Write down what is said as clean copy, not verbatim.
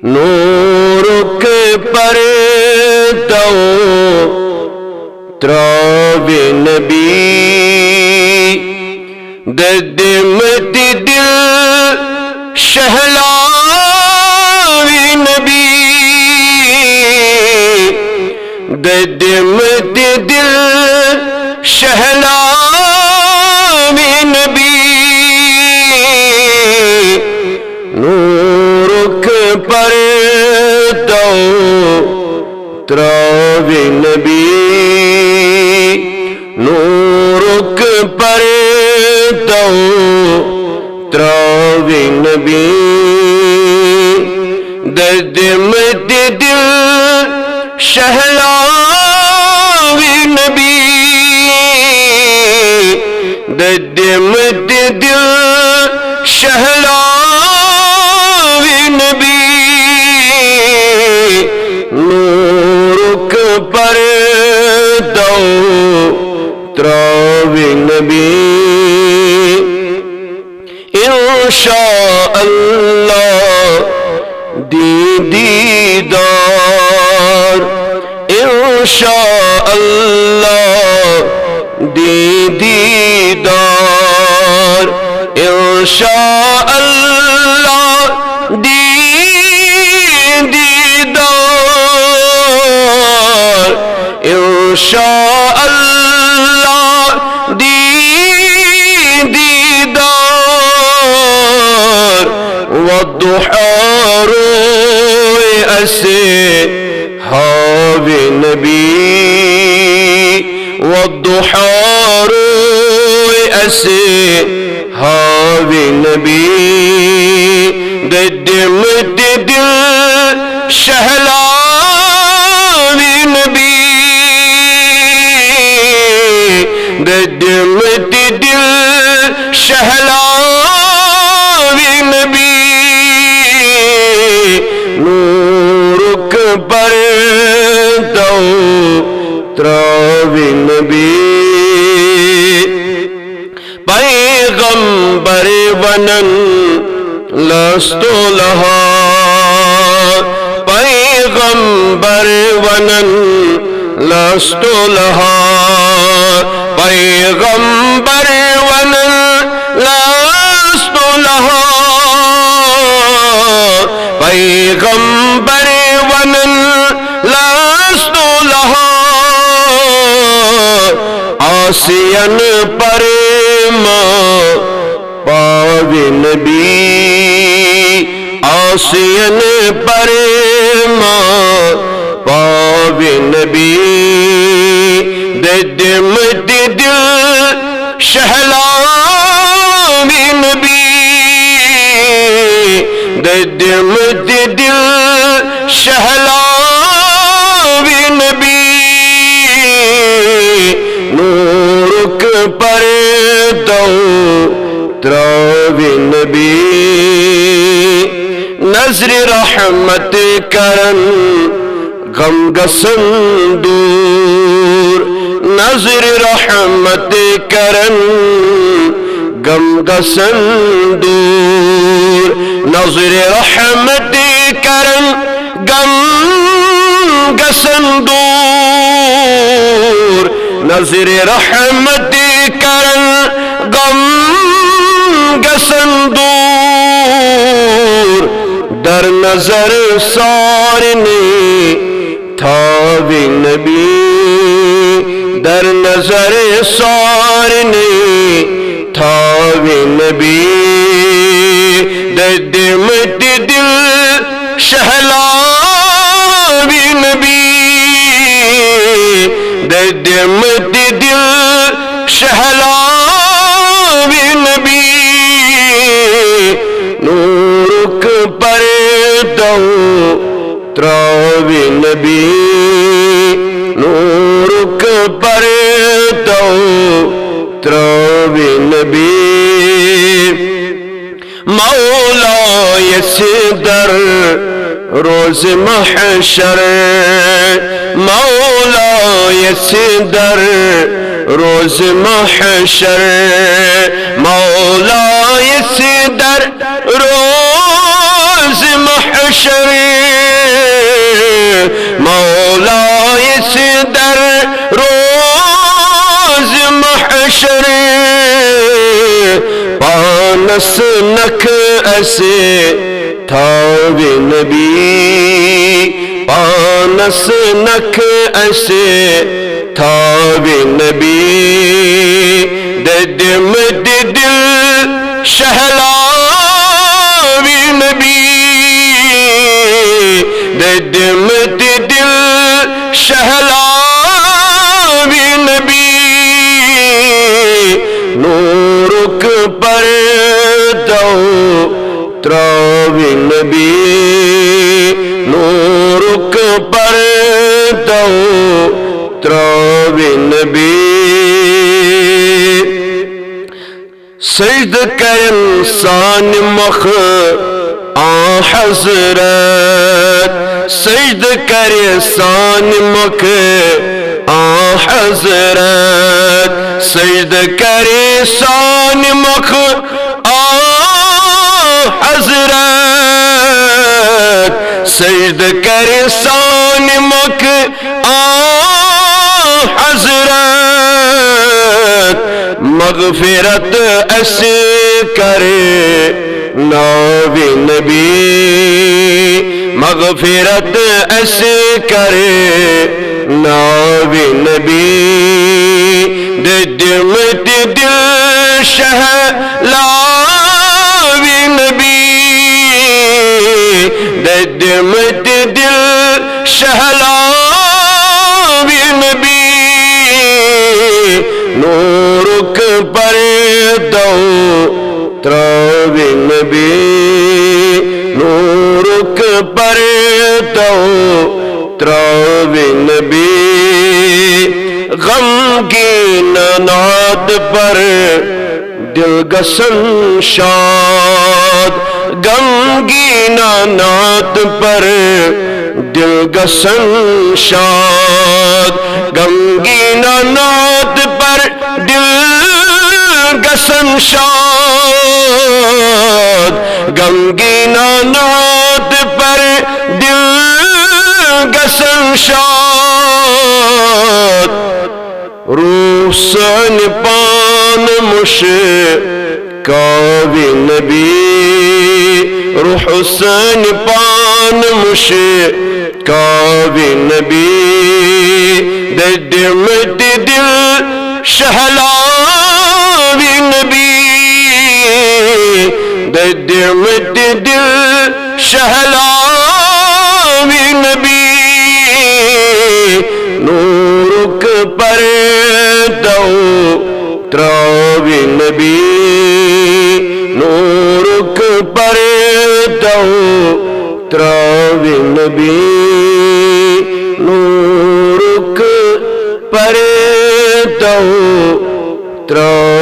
نور کے پردوں تراب نبی ددمت دل شہلاوی نبی ددمت دل شہلاوی نبی نور کے پردوں تراب نبی نور کے پردوں تراب نبی ددمت دل شہلاوی نبی ددمت دل شہلاوی نبی نور کے پردوں تراب نبی انشاءاللہ دیدار انشاءاللہ دیدار انشاءاللہ دیدار انشاءاللہ دیدار والضحى روئے اصحاب نبی والضحى روئے اصحاب نبی ددمت دل شہلاوی نبی ددمت دل شہلاوی نبی نور کے پردوں تراب نبی پیغمبر ونن لست لہا پیغمبر ونن لست لہا پیغمبر ونن لست لہا پیغمبر ونن لست لہا آسین پر پاو نبی آسین پر پاو نبی ددمت دل شہلاوی نبی ددمت دل شہلاوی نبی نور کے پردوں تراب نبی نظر رحمت کرن غم گسن دور نظر رحمت کرن غم گسن دور نظر رحمت کرن غم گسن دور نظر رحمت کرن غم گسن دور در نظر سارنے تھاوی نبی در نظر سارنے تھاوی نبی ددمت دل شہلاوی نبی ددمت دل شہلاوی نبی نور کے پردوں تراب نبی نور کے پردوں تراب نبی مولا یسدر روز محشر مولا یسدر روز محشر مولا یسدر روز محشر محشر مولا اس در روز محشر پانس نکھ ایسے تھاوے نبی پانس نکھ ایسے تھاوے نبی ددم دل شہلاوی نبی ددم دل شہلاوی نبی نورک پر دو تراوی نبی نورک پر دو تراوی نبی سجد کرن سان مخ آن حضرت سجد کرن سان مخ آن حضرت سجد کرن سان مخ آن حضرت سجد کرن سان مخ آن حضرت مغفرت ایسے کرے ناوی نبی مغفرت ایسے کرے ناوی نبی ددم دل شہلاوی نبی ددم دل شہلاوی نبی نورک پر دو تراوی نبی نورک پر دو تراوی نبی غمگین ناد پر دل گسن شاد غمگین ناد پر دل گسن شاد غمگین ناد پر دل گسن شاد غمگین ناد پر دل گسن شاد روح سن پان مشکاوی نبی روح سن پان مشکاوی نبی ددم دل شہلاوی نبی ددم دل شہلاوی نبی نورک پر دو تراوی نبی نورک پر دو تراوی نبی نورک پر دو تراوی